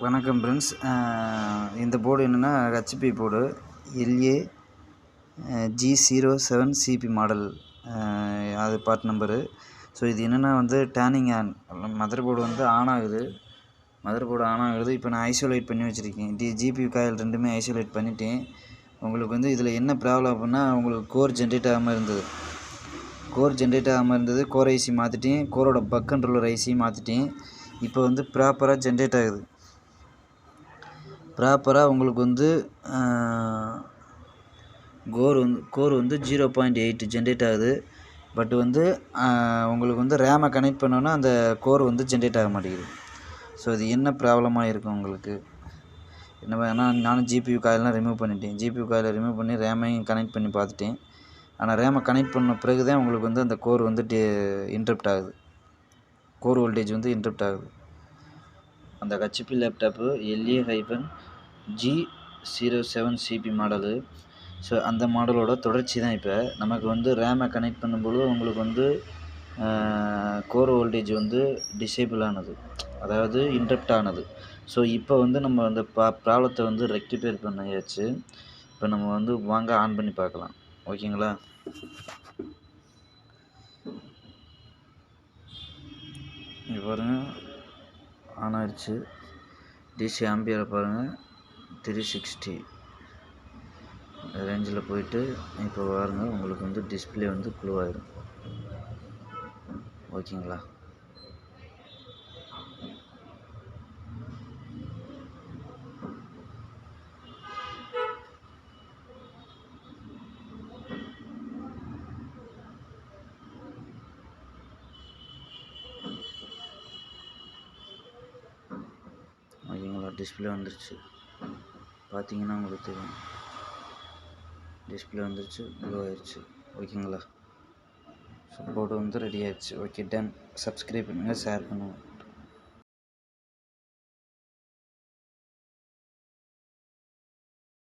வணக்கம் ஃப்ரெண்ட்ஸ். இந்த போர்டு என்னென்னா HP board LA G07CP model, அது பார்ட் நம்பரு. ஸோ இது என்னென்னா வந்து டேர்னிங் ஆன், மதர் போர்டு வந்து ஆன் ஆகுது. இப்போ நான் ஐசோலேட் பண்ணி வச்சுருக்கேன். GPU காயில் ரெண்டுமே ஐசோலேட் பண்ணிட்டேன். உங்களுக்கு வந்து இதில் என்ன ப்ராப்ளம் அப்படின்னா, உங்களுக்கு கோர் ஜென்ரேட் ஆகாமல் இருந்தது. கோர் ஐசி மாற்றிட்டேன், கோரோட பக் கண்ட்ரோலர் ஐசி மாற்றிட்டேன். இப்போ வந்து ப்ராப்பராக ஜென்ரேட் ஆகுது. உங்களுக்கு வந்து கோர் வந்து 0.8 ஜென்ரேட் ஆகுது. பட் வந்து உங்களுக்கு வந்து ரேமை கனெக்ட் பண்ணோன்னா அந்த கோர் வந்து ஜென்ரேட் ஆக மாட்டேங்குது. ஸோ இது என்ன ப்ராப்ளமாக இருக்கும் உங்களுக்கு? என்ன வேணால் நானும் GPU காயிலெலாம் ரிமூவ் பண்ணிட்டேன். GPU காயிலை ரிமூவ் பண்ணி ரேமையும் கனெக்ட் பண்ணி பார்த்துட்டேன். ஆனால் ரேமை கனெக்ட் பண்ண பிறகு தான் உங்களுக்கு வந்து அந்த கோர் வந்து இன்டரப்ட் ஆகுது. கோர் வோல்டேஜ் வந்து இன்டரப்ட் ஆகுது. அந்த HP laptop LA-G07CP model. So அந்த மாடலோட தொடர்ச்சி தான் இப்போ நமக்கு வந்து ரேமை கனெக்ட் பண்ணும்போது உங்களுக்கு வந்து கோர் வோல்டேஜ் வந்து டிசேபிள் ஆனது, அதாவது இன்டரப்ட் ஆனது. ஸோ இப்போ வந்து நம்ம அந்த ப்ராப்ளத்தை வந்து ரெக்டிஃபை பண்ணியாச்சு. இப்போ நம்ம வந்து வாங்க ஆன் பண்ணி பார்க்கலாம். ஓகேங்களா? இங்கே பாருங்கள், ஆன் ஆயிடுச்சு. டிசி ஆம்பியரை பாருங்கள், 360 ரேஞ்சில் போயிட்டு இப்போ பாருங்கள் உங்களுக்கு வந்து டிஸ்பிளே வந்து க்ளோ ஆகிடும். ஓகேங்களா? டிஸ்பிளே வந்துருச்சு. பார்த்தீங்கன்னா உங்களுக்கு தெரியும், டிஸ்பிளே வந்துருச்சு, க்ளோ ஆயிடுச்சு. ஓகேங்களா? ஸோ போர்டு வந்து ரெடி ஆயிடுச்சு. Okay, done. சப்ஸ்கிரைப் பண்ணுங்கள், ஷேர் பண்ணுங்கள்.